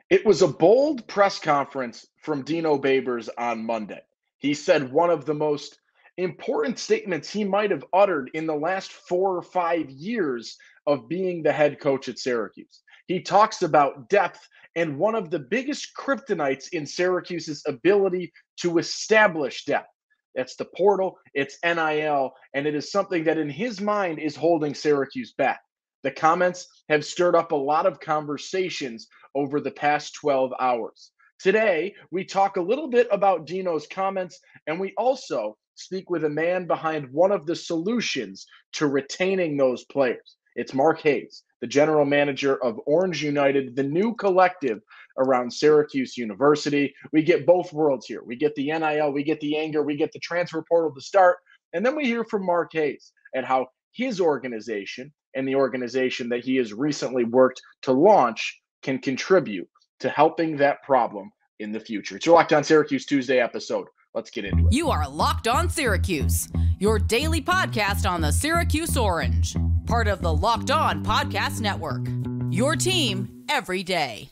It was a bold press conference from Dino Babers on Monday. He said one of the most important statements he might have uttered in the last 4 or 5 years of being the head coach at Syracuse. He talks about depth and one of the biggest kryptonites in Syracuse's ability to establish depth. That's the portal, it's NIL, and it is something that in his mind is holding Syracuse back. The comments have stirred up a lot of conversations over the past 12 hours. Today, we talk a little bit about Dino's comments, and we also speak with a man behind one of the solutions to retaining those players. It's Mark Hayes, the general manager of Orange United, the new collective around Syracuse University. We get both worlds here. We get the NIL, we get the anger, we get the transfer portal to start, and then we hear from Mark Hayes and how his organization and the organization that he has recently worked to launch can contribute to helping that problem in the future. It's your Locked On Syracuse Tuesday episode. Let's get into it. You are Locked On Syracuse, your daily podcast on the Syracuse Orange, part of the Locked On Podcast Network, your team every day.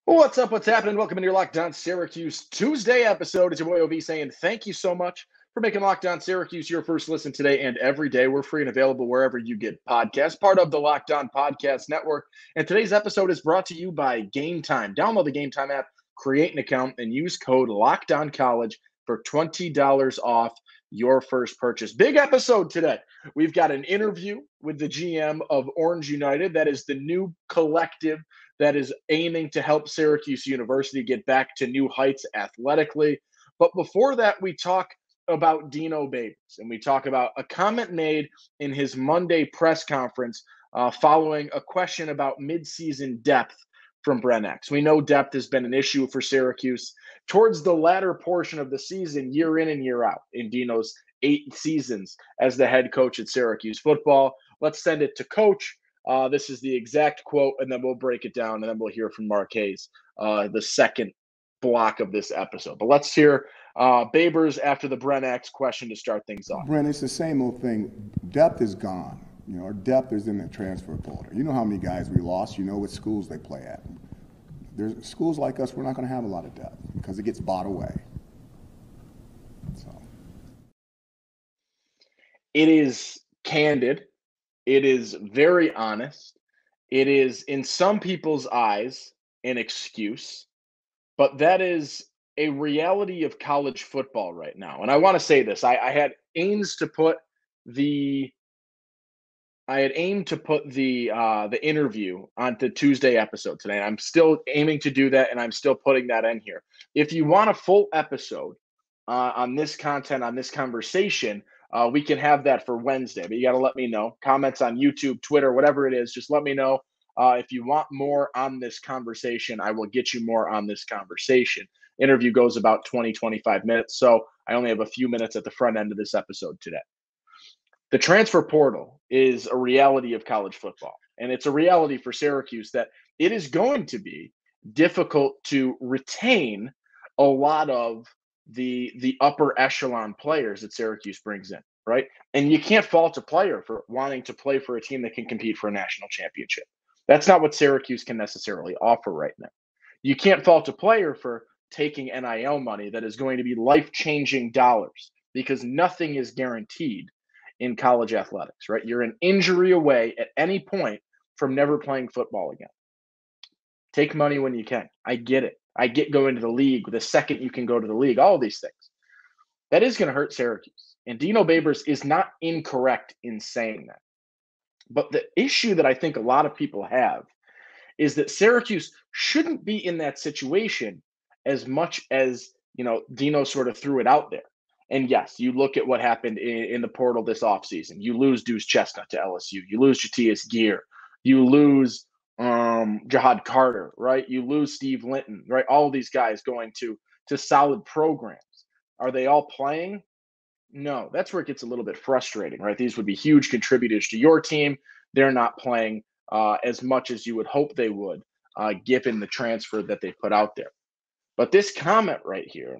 What's up? What's happening? Welcome to your Locked On Syracuse Tuesday episode. It's your boy OV saying thank you so much for making Locked On Syracuse your first listen today and every day. We're free and available wherever you get podcasts, part of the Locked On Podcast Network. And today's episode is brought to you by Game Time. Download the Game Time app, create an account, and use code LOCKEDONCollege for $20 off your first purchase. Big episode today. We've got an interview with the GM of Orange United. That is the new collective that is aiming to help Syracuse University get back to new heights athletically. But before that, we talk about Dino Babers, and we talk about a comment made in his Monday press conference following a question about midseason depth from Brent X. We know depth has been an issue for Syracuse towards the latter portion of the season, year in and year out, in Dino's 8 seasons as the head coach at Syracuse football. Let's send it to Coach. This is the exact quote, and then we'll break it down, and then we'll hear from Mark Hayes, the second block of this episode. But let's hear Babers after the Brent X question to start things off. Brent, it's the same old thing. Depth is gone. You know, our depth is in the transfer portal. You know how many guys we lost. You know what schools they play at. There's schools like us, we're not going to have a lot of depth because it gets bought away. So, it is candid. It is very honest. It is, in some people's eyes, an excuse, but that is a reality of college football right now. And I want to say this: I had aimed to put the interview on the Tuesday episode today. And I'm still aiming to do that, and I'm still putting that in here. If you want a full episode on this content, on this conversation, we can have that for Wednesday, but you got to let me know. Comments on YouTube, Twitter, whatever it is, just let me know. If you want more on this conversation, I will get you more on this conversation. Interview goes about 20, 25 minutes, so I only have a few minutes at the front end of this episode today. The transfer portal is a reality of college football, and it's a reality for Syracuse that it is going to be difficult to retain a lot of the upper echelon players that Syracuse brings in, right? And you can't fault a player for wanting to play for a team that can compete for a national championship. That's not what Syracuse can necessarily offer right now. You can't fault a player for taking NIL money that is going to be life-changing dollars because nothing is guaranteed in college athletics, right? You're an injury away at any point from never playing football again. Take money when you can. I get it. I get going to the league the second you can go to the league, all of these things. That is going to hurt Syracuse. And Dino Babers is not incorrect in saying that. But the issue that I think a lot of people have is that Syracuse shouldn't be in that situation as much as, Dino sort of threw it out there. And yes, you look at what happened in the portal this offseason. You lose Deuce Chestnut to LSU. You lose Jatius Gear. You lose Jahad Carter, right? You lose Steve Linton, right? All of these guys going to solid programs. Are they all playing? No, that's where it gets a little bit frustrating, right? These would be huge contributors to your team. they're not playing as much as you would hope they would, given the transfer that they put out there. But this comment right here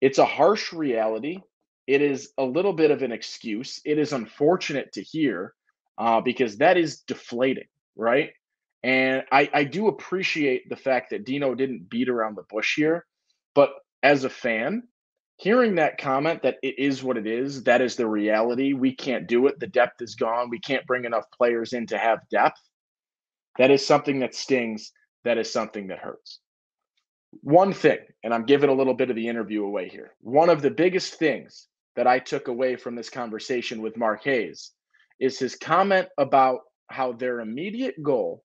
it's a harsh reality. It is a little bit of an excuse. It is unfortunate to hear because that is deflating, right? And I do appreciate the fact that Dino didn't beat around the bush here. But as a fan, hearing that comment that it is what it is, that is the reality. We can't do it. The depth is gone. We can't bring enough players in to have depth. That is something that stings. That is something that hurts. One thing, and I'm giving a little bit of the interview away here. One of the biggest things that I took away from this conversation with Mark Hayes is his comment about how their immediate goal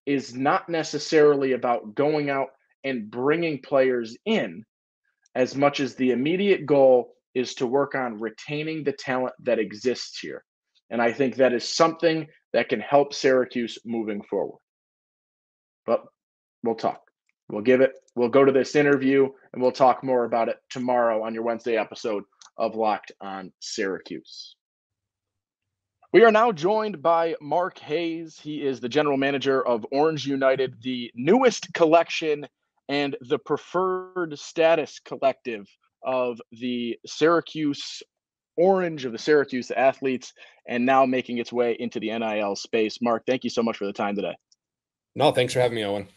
is not necessarily about going out and bringing players in as much as the immediate goal is to work on retaining the talent that exists here. And I think that is something that can help Syracuse moving forward. But we'll talk. We'll go to this interview and we'll talk more about it tomorrow on your Wednesday episode of Locked On Syracuse. We are now joined by Mark Hayes. He is the general manager of Orange United, the newest collection and the preferred status collective of the Syracuse Orange, of the Syracuse athletes, and now making its way into the NIL space. Mark, thank you so much for the time today. No, thanks for having me, Owen.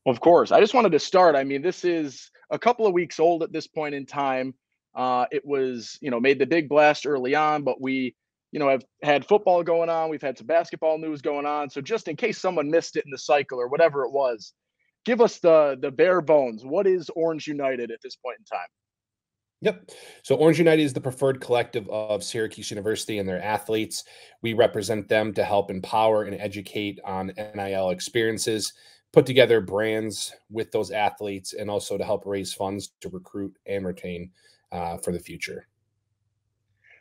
Of course. I just wanted to start. I mean, this is a couple of weeks old at this point in time. It was, made the big blast early on, but we, have had football going on. We've had some basketball news going on. So just in case someone missed it in the cycle or whatever it was, give us the bare bones. What is Orange United at this point in time? Yep. So Orange United is the preferred collective of Syracuse University and their athletes. We represent them to help empower and educate on NIL experiences, put together brands with those athletes, and also to help raise funds to recruit and retain for the future.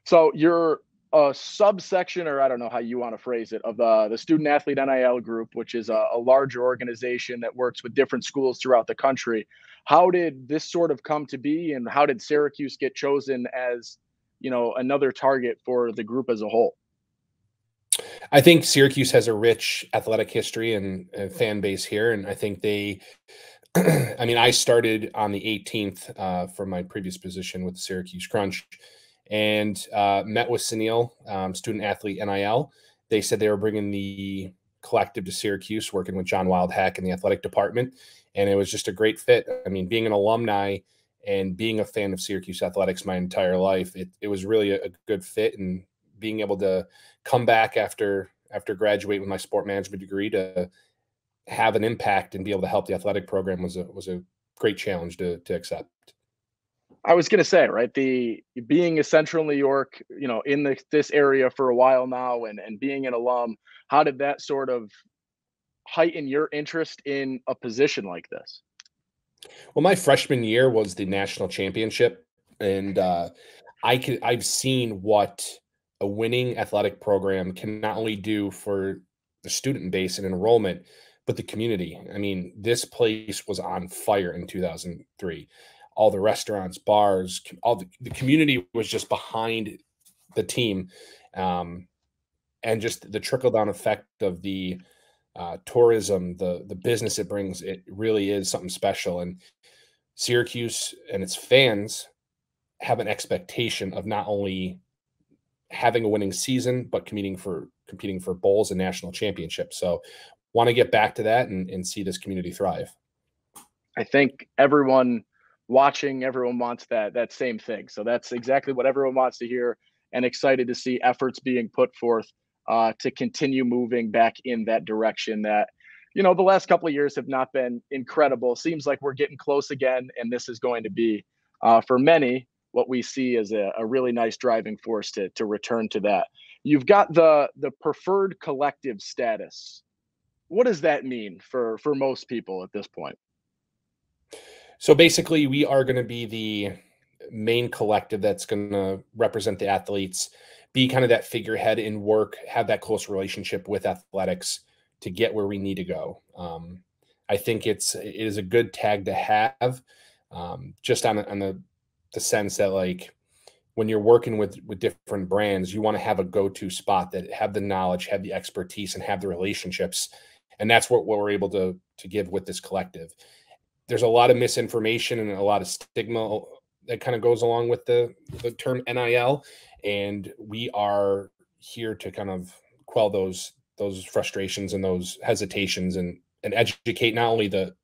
So you're a subsection, or I don't know how you want to phrase it, of the Student Athlete NIL Group, which is a larger organization that works with different schools throughout the country. How did this sort of come to be, and how did Syracuse get chosen as, another target for the group as a whole? I think Syracuse has a rich athletic history and fan base here, and I think they I started on the 18th from my previous position with the Syracuse Crunch, and met with Sunil, Student Athlete NIL. They said they were bringing the collective to Syracuse, working with John Wildhack in the athletic department, and it was just a great fit. I mean, being an alumni and being a fan of Syracuse athletics my entire life, it was really a good fit, and being able to come back after graduating with my sport management degree to have an impact and be able to help the athletic program was a great challenge to accept. I was going to say, right, the being a Central New York, in this area for a while now, and being an alum, how did that sort of heighten your interest in a position like this? Well, my freshman year was the national championship, and I've seen what a winning athletic program can not only do for the student base and enrollment, but the community. I mean, this place was on fire in 2003. All the restaurants, bars, all the community was just behind the team. And just the trickle-down effect of the tourism, the business it brings, it really is something special. And Syracuse and its fans have an expectation of not only having a winning season, but competing for bowls and national championships. So want to get back to that and see this community thrive. I think everyone watching, everyone wants that same thing. So that's exactly what everyone wants to hear, and excited to see efforts being put forth to continue moving back in that direction that, the last couple of years have not been incredible. Seems like we're getting close again, and this is going to be, for many, what we see as a really nice driving force to return to that. You've got the preferred collective status. What does that mean for most people at this point? So basically, we are going to be the main collective that's going to represent the athletes, be kind of that figurehead in work, have that close relationship with athletics to get where we need to go. I think it is a good tag to have, just on the sense that, like, when you're working with different brands, you want to have a go-to spot that have the knowledge, have the expertise, and have the relationships. And that's what we're able to give with this collective. There's a lot of misinformation and a lot of stigma that kind of goes along with the term NIL. And we are here to kind of quell those frustrations and those hesitations and educate not only the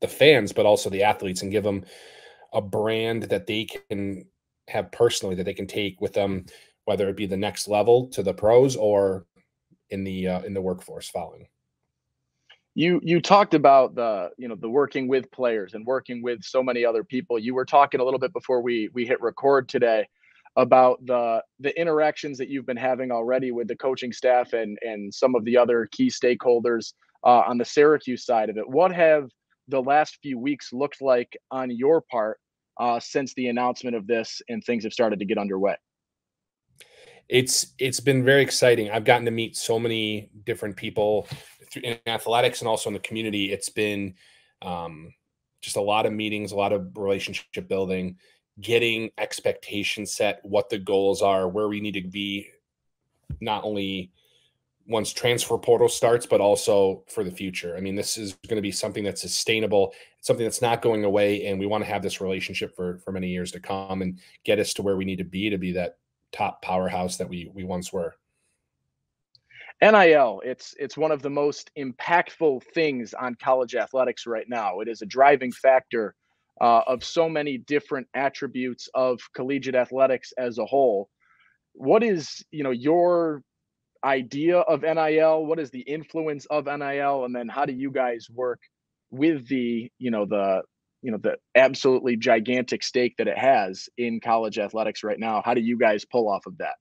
fans, but also the athletes, and give them a brand that they can have personally, that they can take with them, whether it be the next level to the pros or in the workforce following. You talked about the working with players and working with so many other people. You were talking a little bit before we hit record today about the interactions that you've been having already with the coaching staff and some of the other key stakeholders on the Syracuse side of it. What have the last few weeks looked like on your part since the announcement of this and things have started to get underway? It's been very exciting. I've gotten to meet so many different people in athletics and also in the community. It's been just a lot of meetings, a lot of relationship building, getting expectations set, what the goals are, where we need to be, not only once transfer portal starts, but also for the future. I mean, this is going to be something that's sustainable, something that's not going away. And we want to have this relationship for many years to come and get us to where we need to be that top powerhouse that we once were. NIL, it's one of the most impactful things on college athletics right now. It is a driving factor of so many different attributes of collegiate athletics as a whole. What is, your idea of NIL? What is the influence of NIL? And then how do you guys work with the absolutely gigantic stake that it has in college athletics right now? How do you guys pull off of that?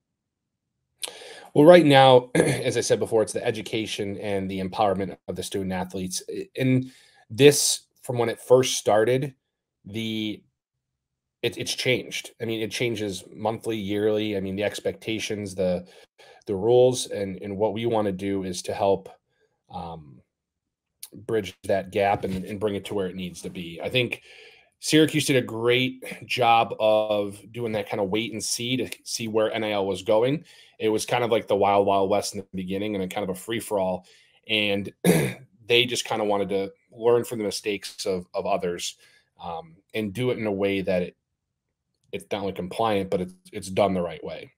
Well, right now, as I said before, it's the education and the empowerment of the student athletes. And this, from when it first started, it's changed. I mean, it changes monthly, yearly. I mean, the expectations, the rules, and what we want to do is to help bridge that gap and bring it to where it needs to be. I think Syracuse did a great job of doing that kind of wait and see to see where NIL was going. It was kind of like the wild, wild west in the beginning and then kind of a free for all. And they just kind of wanted to learn from the mistakes of others and do it in a way that it's not only compliant, but it's done the right way.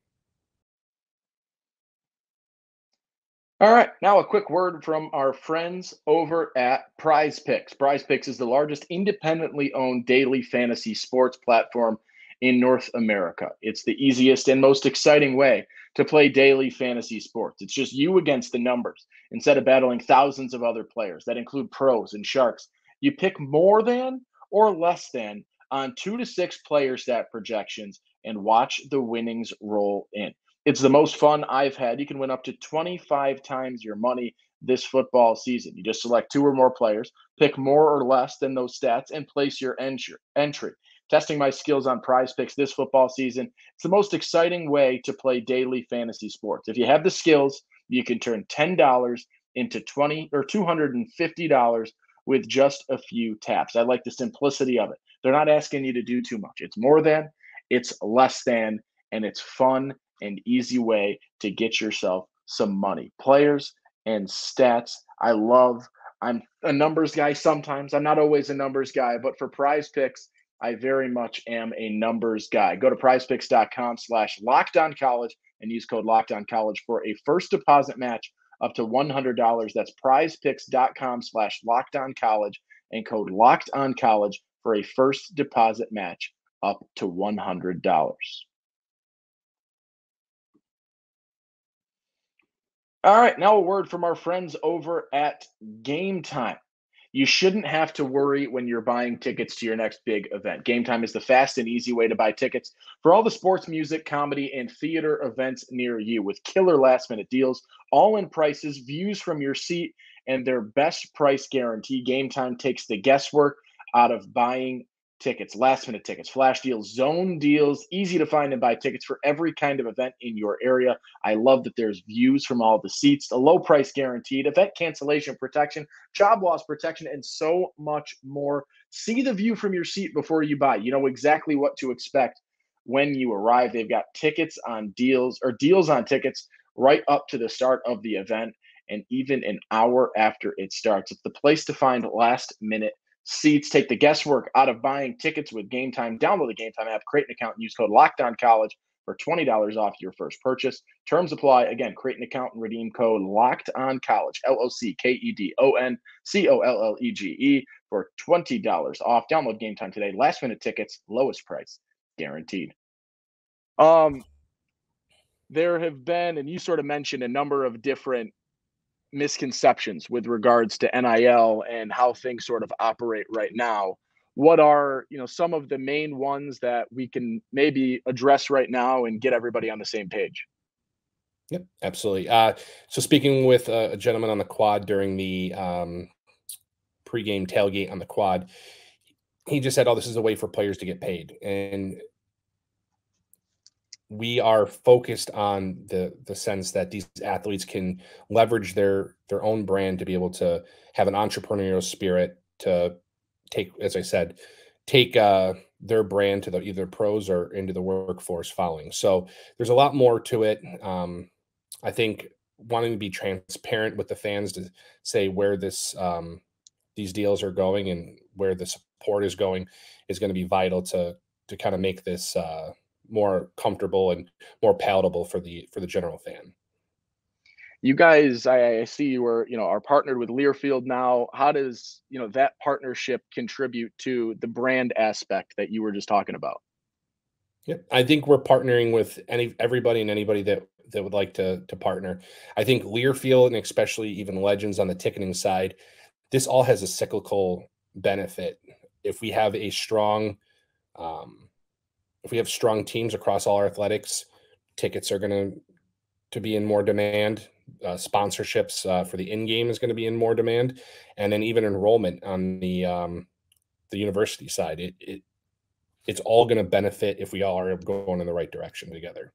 All right, now a quick word from our friends over at Prize Picks. Prize Picks is the largest independently owned daily fantasy sports platform in North America. It's the easiest and most exciting way to play daily fantasy sports. It's just you against the numbers instead of battling thousands of other players that include pros and sharks. You pick more than or less than on 2 to 6 player stat projections and watch the winnings roll in. It's the most fun I've had. You can win up to 25 times your money this football season. You just select 2 or more players, pick more or less than those stats, and place your entry. Testing my skills on Prize Picks this football season. It's the most exciting way to play daily fantasy sports. If you have the skills, you can turn $10 into $20 or $250 with just a few taps. I like the simplicity of it. They're not asking you to do too much. It's more than, it's less than, and it's fun and easy way to get yourself some money. Players and stats, I'm a numbers guy sometimes. I'm not always a numbers guy, but for Prize Picks, I very much am a numbers guy. Go to prizepicks.com/lockedoncollege and use code LockedOnCollege for a first deposit match up to $100. That's prizepicks.com/lockedoncollege and code LockedOnCollege for a first deposit match up to $100. All right, now a word from our friends over at Game Time. You shouldn't have to worry when you're buying tickets to your next big event. Game Time is the fast and easy way to buy tickets for all the sports, music, comedy, and theater events near you with killer last-minute deals, all-in prices, views from your seat, and their best price guarantee. Game Time takes the guesswork out of buying tickets, last-minute tickets, flash deals, zone deals, easy to find and buy tickets for every kind of event in your area. I love that there's views from all the seats, the low price guaranteed, event cancellation protection, job loss protection, and so much more. See the view from your seat before you buy. You know exactly what to expect when you arrive. They've got tickets on deals or deals on tickets right up to the start of the event and even an hour after it starts. It's the place to find last minute seats. Take the guesswork out of buying tickets with Game Time. Download the Game Time app, create an account, and use code LOCKEDONCollege for $20 off your first purchase. Terms apply. Again, create an account and redeem code LOCKEDONCollege, LOCKEDONCOLLEGE for $20 off. Download Game Time today. Last minute tickets, lowest price guaranteed. There have been, and you sort of mentioned, a number of different misconceptions with regards to NIL and how things sort of operate right now. What are, some of the main ones that we can maybe address right now and get everybody on the same page? Yep, absolutely. So speaking with a gentleman on the quad during the pregame tailgate on the quad, he just said, "Oh, this is a way for players to get paid." And we are focused on the sense that these athletes can leverage their own brand to be able to have an entrepreneurial spirit to take, as I said, take their brand to the either pros or into the workforce following. So there's a lot more to it. I think wanting to be transparent with the fans to say where this these deals are going and where the support is going is going to be vital to kind of make this more comfortable and more palatable for the general fan. You guys, I see you are partnered with Learfield now. How does, that partnership contribute to the brand aspect that you were just talking about? Yeah, I think we're partnering with everybody and anybody that would like to partner. I think Learfield and especially even Legends on the ticketing side, this all has a cyclical benefit. If we have a strong, if we have strong teams across all our athletics, tickets are going to be in more demand. Sponsorships for the in-game is going to be in more demand, and then even enrollment on the university side. It's all going to benefit if we all are going in the right direction together.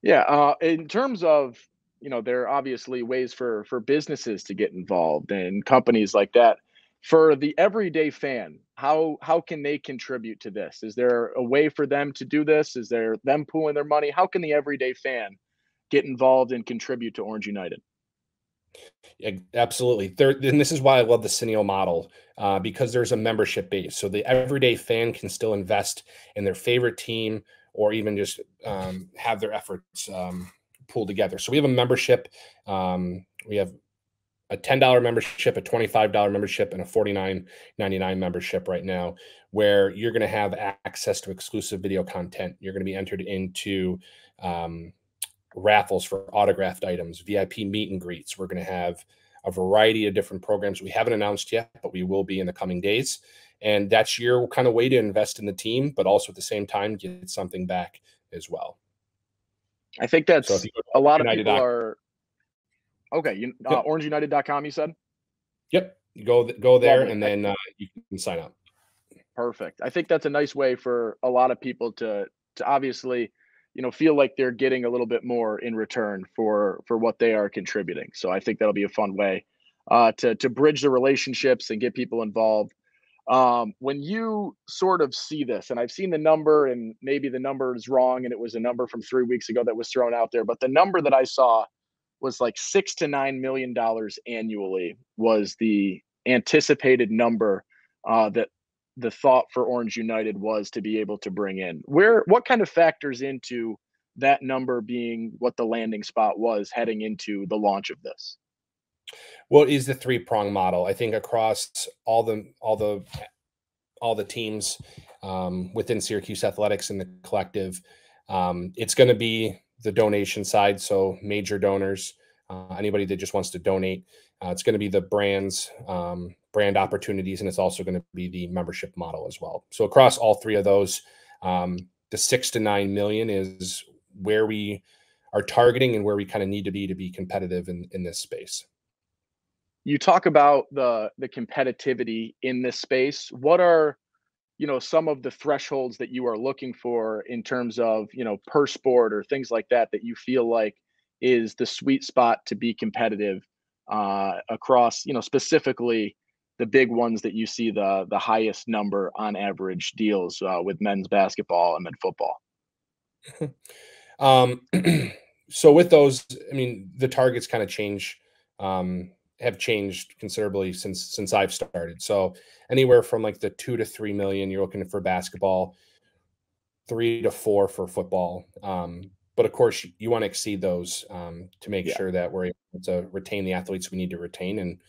Yeah, in terms of, there are obviously ways for businesses to get involved and companies like that. For the everyday fan, how can they contribute to this? Is there a way for them to do this? Is there them pooling their money? How can the everyday fan get involved and contribute to Orange United? Yeah, absolutely. And this is why I love the Cineo model, because there's a membership base. So the everyday fan can still invest in their favorite team or even just have their efforts pulled together. So we have a membership. We have a $10 membership, a $25 membership, and a $49.99 membership right now, where you're going to have access to exclusive video content. You're going to be entered into raffles for autographed items, VIP meet and greets. We're going to have a variety of different programs we haven't announced yet, but we will be in the coming days. And that's your kind of way to invest in the team, but also at the same time get something back as well. I think that's so a lot of people are okay. Yep. OrangeUnited.com, you said? Yep. You go there and then you can sign up. Perfect. I think that's a nice way for a lot of people to obviously, feel like they're getting a little bit more in return for what they are contributing. So I think that'll be a fun way to bridge the relationships and get people involved. When you sort of see this, and I've seen the number, and maybe the number is wrong, and it was a number from 3 weeks ago that was thrown out there, but the number that I saw was like $6 to $9 million annually was the anticipated number that the thought for Orange United was to be able to bring in. What kind of factors into that number being what the landing spot was heading into the launch of this? Well, it is the three-prong model. I think across all the teams within Syracuse Athletics and the collective, it's going to be the donation side. So major donors, anybody that just wants to donate. It's going to be the brand opportunities, and it's also going to be the membership model as well. So across all three of those, the 6 to 9 million is where we are targeting and where we kind of need to be competitive in this space. You talk about the competitivity in this space. What are, some of the thresholds that you are looking for in terms of, per sport or things like that you feel like is the sweet spot to be competitive across, specifically the big ones that you see the highest number on average deals with men's basketball and men's football? So with those, I mean, the targets kind of have changed considerably since I've started. So anywhere from like the 2 to 3 million, you're looking for basketball, 3 to 4 for football. But of course, you want to exceed those to make sure that we're able to retain the athletes we need to retain and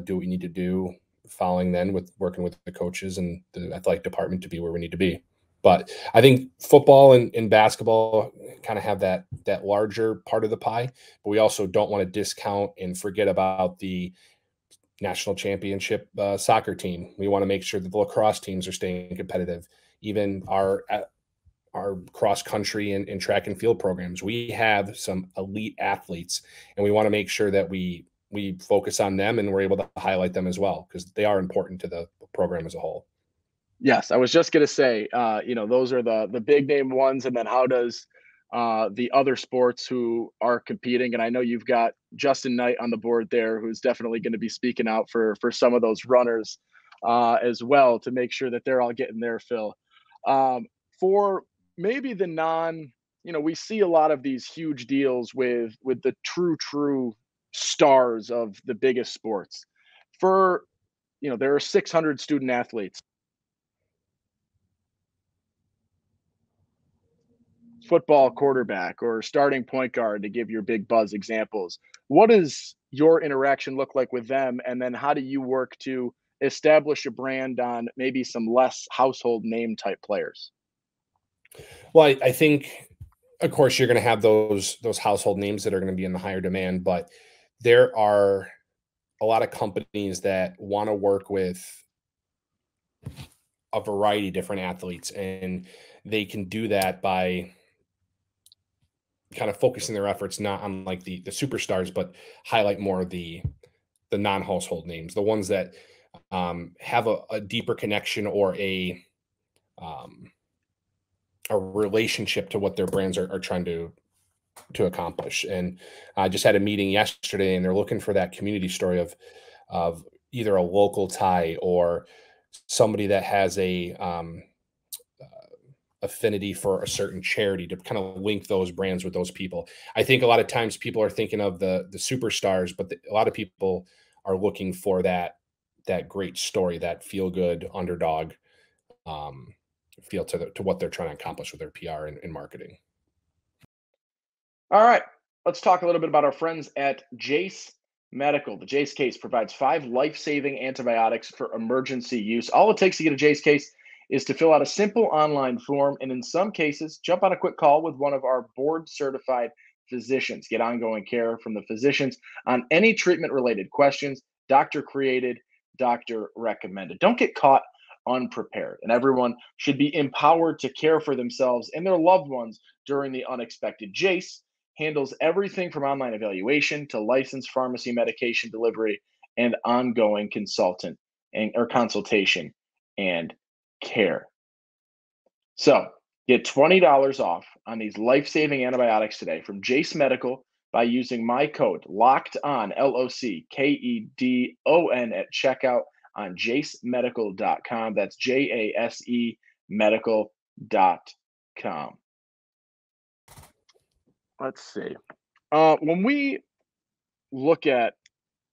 do what we need to do. Following then with working with the coaches and the athletic department to be where we need to be. But I think football and basketball kind of have that larger part of the pie, but we also don't want to discount and forget about the national championship soccer team. We want to make sure that the lacrosse teams are staying competitive. Even our cross country and track and field programs, we have some elite athletes, and we want to make sure that we focus on them and we're able to highlight them as well because they are important to the program as a whole. Yes, I was just going to say, those are the big name ones, and then how does the other sports who are competing? And I know you've got Justin Knight on the board there, who's definitely going to be speaking out for some of those runners as well to make sure that they're all getting their fill. For maybe the we see a lot of these huge deals with the true stars of the biggest sports. For there are 600 student athletes. Football quarterback or starting point guard, to give your big buzz examples. What does your interaction look like with them? And then how do you work to establish a brand on maybe some less household name type players? Well, I think, of course, you're going to have those household names that are going to be in the higher demand, but there are a lot of companies that want to work with a variety of different athletes, and they can do that by kind of focusing their efforts not on like the superstars, but highlight more of the non-household names, the ones that have a deeper connection or a relationship to what their brands are trying to accomplish. And I just had a meeting yesterday, and they're looking for that community story of either a local tie or somebody that has a affinity for a certain charity to kind of link those brands with those people. I think a lot of times people are thinking of the superstars, but a lot of people are looking for that great story, that feel good underdog feel to what they're trying to accomplish with their PR and marketing. All right, let's talk a little bit about our friends at Jace Medical. The Jace case provides 5 life-saving antibiotics for emergency use. All it takes to get a Jace case is to fill out a simple online form, and in some cases, jump on a quick call with one of our board-certified physicians. Get ongoing care from the physicians on any treatment-related questions, doctor-created, doctor-recommended. Don't get caught unprepared, and everyone should be empowered to care for themselves and their loved ones during the unexpected. Jace handles everything from online evaluation to licensed pharmacy medication delivery and ongoing consultation and care. So get $20 off on these life-saving antibiotics today from Jace Medical by using my code LOCKEDON, LOCKEDON at checkout on jacemedical.com. That's JASE medical.com. Let's see. When we look at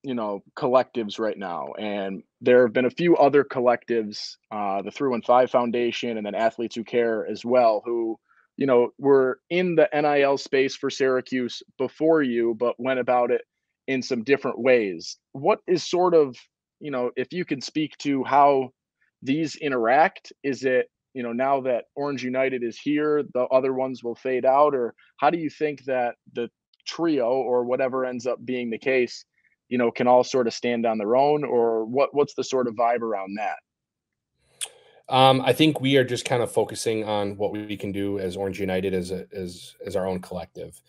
collectives right now, and there have been a few other collectives, the Through and Five Foundation, and then Athletes Who Care as well, who were in the NIL space for Syracuse before you, but went about it in some different ways. What is sort of, if you can speak to how these interact, is it now that Orange United is here, the other ones will fade out, or how do you think that the trio, or whatever ends up being the case, can all sort of stand on their own, or what's the sort of vibe around that? I think we are just kind of focusing on what we can do as Orange United as our own collective.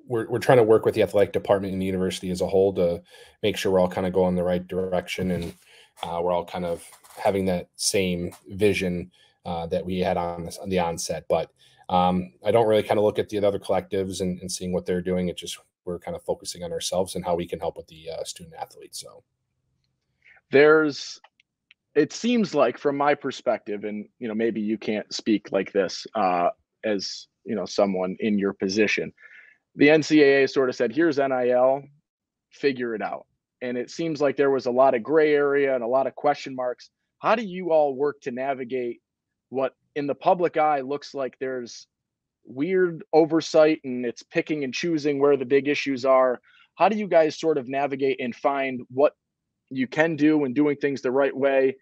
We're trying to work with the athletic department and the university as a whole to make sure we're all kind of going the right direction, and we're all kind of having that same vision that we had on the onset. But I don't really kind of look at the other collectives and seeing what they're doing. It just we're kind of focusing on ourselves and how we can help with the student athletes. So it seems like, from my perspective, and maybe you can't speak like this as someone in your position, the NCAA sort of said, here's NIL, figure it out. And it seems like there was a lot of gray area and a lot of question marks. How do you all work to navigate what in the public eye looks like there's weird oversight and it's picking and choosing where the big issues are? How do you guys sort of navigate and find what you can do and doing things the right way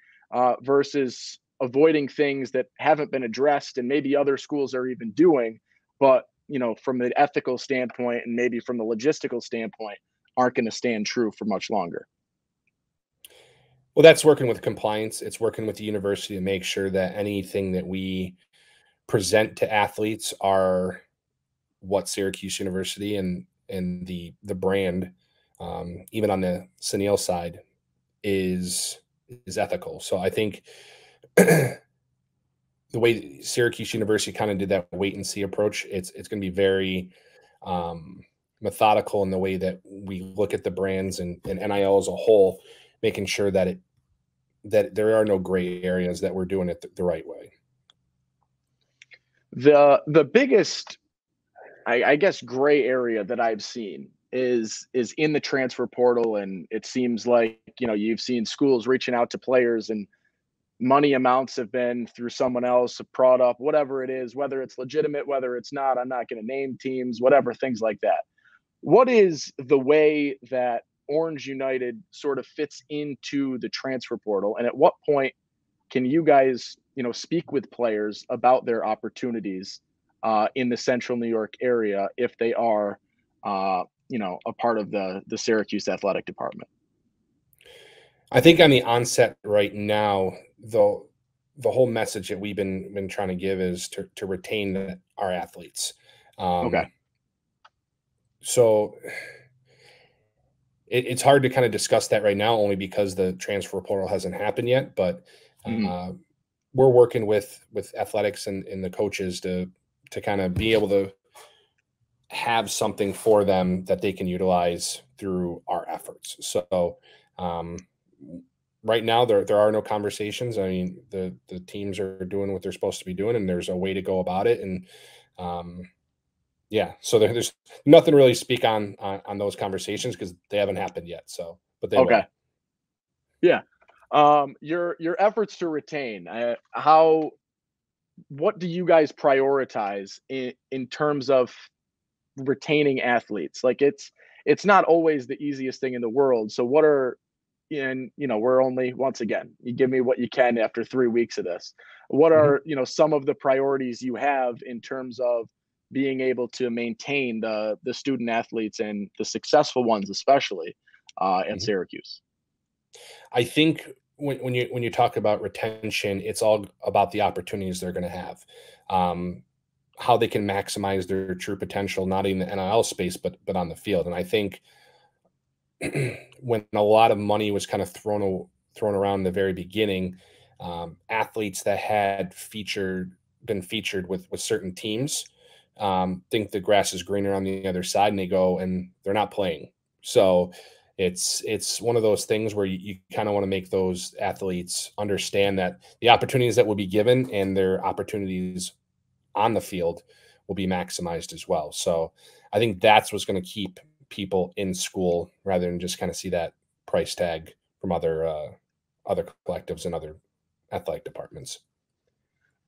versus avoiding things that haven't been addressed and maybe other schools are even doing, but from the ethical standpoint and maybe from the logistical standpoint aren't going to stand true for much longer? Well, that's working with compliance. It's working with the university to make sure that anything that we present to athletes are what Syracuse University and the brand, even on the Sunil side, is ethical. So I think the way Syracuse University kind of did that wait and see approach, it's going to be very methodical in the way that we look at the brands and NIL as a whole, making sure that there are no gray areas, that we're doing it the right way. The biggest, I guess, gray area that I've seen is in the transfer portal, and it seems like you've seen schools reaching out to players and money amounts have been through someone else, a product, whatever it is, whether it's legitimate, whether it's not. I'm not going to name teams, whatever, things like that. What is the way that Orange United sort of fits into the transfer portal, and at what point can you guys speak with players about their opportunities in the Central New York area if they are a part of the Syracuse athletic department? I think on the onset right now, the whole message that we've been trying to give is to retain our athletes. Okay. So it's hard to kind of discuss that right now, only because the transfer portal hasn't happened yet. But we're working with athletics and the coaches to kind of be able to have something for them that they can utilize through our efforts. So right now there are no conversations. I mean, the teams are doing what they're supposed to be doing, and there's a way to go about it. And so there's nothing really to speak on those conversations because they haven't happened yet. So, but they okay. will. Yeah. Your efforts to retain, what do you guys prioritize in terms of retaining athletes? Like it's not always the easiest thing in the world. So what are, and we're only, once again, you give me what you can after 3 weeks of this. What are, some of the priorities you have in terms of being able to maintain the student athletes and the successful ones, especially at Syracuse? I think when you talk about retention, it's all about the opportunities they're going to have, how they can maximize their true potential, not in the NIL space, but on the field. And I think when a lot of money was kind of thrown around in the very beginning, athletes that had been featured with certain teams think the grass is greener on the other side, and they go and they're not playing. So it's one of those things where you kind of want to make those athletes understand that the opportunities that will be given and their opportunities on the field will be maximized as well. So I think that's what's going to keep people in school, rather than just kind of see that price tag from other collectives and other athletic departments.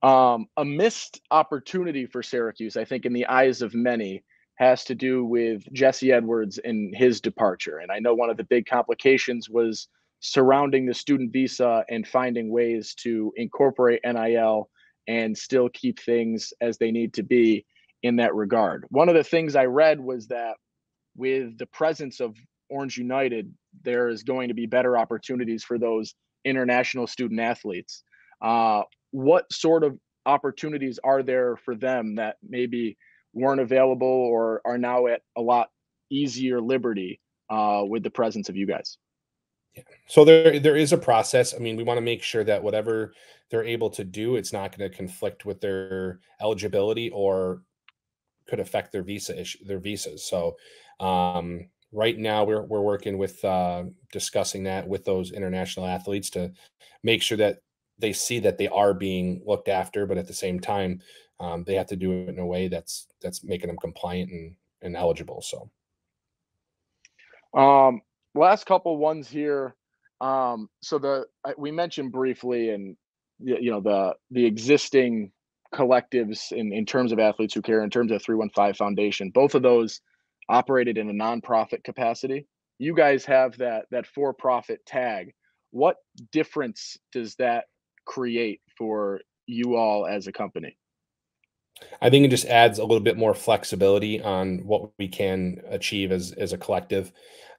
A missed opportunity for Syracuse, I think, in the eyes of many, has to do with Jesse Edwards and his departure. And I know one of the big complications was surrounding the student visa and finding ways to incorporate NIL and still keep things as they need to be in that regard. One of the things I read was that with the presence of Orange United, there is going to be better opportunities for those international student athletes. What sort of opportunities are there for them that maybe weren't available or are now at a lot easier liberty with the presence of you guys? Yeah. So there is a process. I mean, we want to make sure that whatever they're able to do, it's not going to conflict with their eligibility or could affect their visas. So right now we're working with discussing that with those international athletes to make sure that they see that they are being looked after, but at the same time, they have to do it in a way that's making them compliant and eligible. So, last couple ones here. So we mentioned briefly, and the existing collectives in terms of Athletes Who Care, in terms of 315 Foundation, both of those operated in a nonprofit capacity. You guys have that for-profit tag. What difference does that create for you all as a company? I think it just adds a little bit more flexibility on what we can achieve as a collective.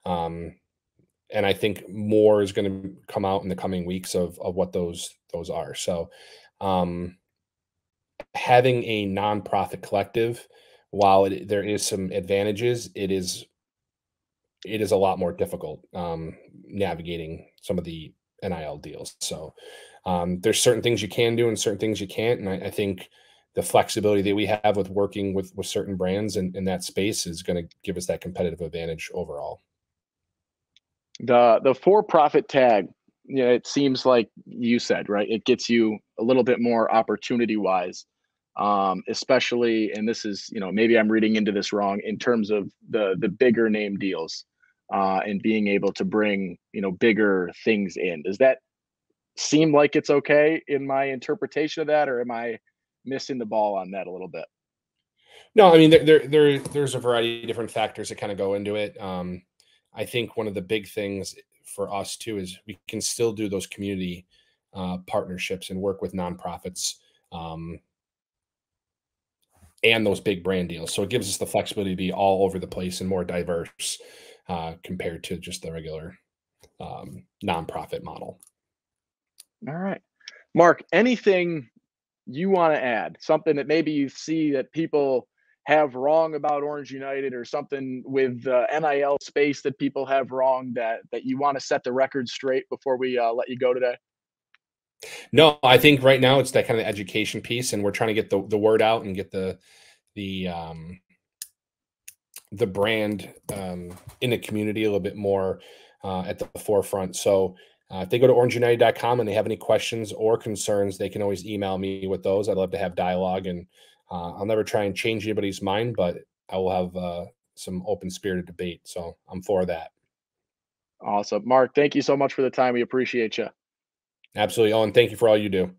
And I think more is going to come out in the coming weeks of what those are. So, having a nonprofit collective, while there is some advantages, it is a lot more difficult navigating some of the NIL deals. So, there's certain things you can do and certain things you can't. And I think the flexibility that we have with working with certain brands in that space is going to give us that competitive advantage overall. The for-profit tag, it seems like you said, right? It gets you a little bit more opportunity-wise, especially, and this is, maybe I'm reading into this wrong, in terms of the bigger name deals, and being able to bring, bigger things in. Does that seem like it's okay in my interpretation of that, or am I missing the ball on that a little bit? No, I mean, there's a variety of different factors that kind of go into it. I think one of the big things for us too is we can still do those community partnerships and work with nonprofits and those big brand deals. So it gives us the flexibility to be all over the place and more diverse compared to just the regular nonprofit model. All right, Mark, anything you want to add? Something that maybe you see that people have wrong about Orange United, or something with the NIL space that people have wrong that you want to set the record straight before we let you go today? No, I think right now it's that kind of education piece, and we're trying to get the word out and get the brand in the community a little bit more at the forefront. So if they go to orangeunited.com and they have any questions or concerns, they can always email me with those. I'd love to have dialogue, and I'll never try and change anybody's mind, but I will have some open spirited debate. So I'm for that. Awesome. Mark, thank you so much for the time. We appreciate you. Absolutely. Owen, thank you for all you do.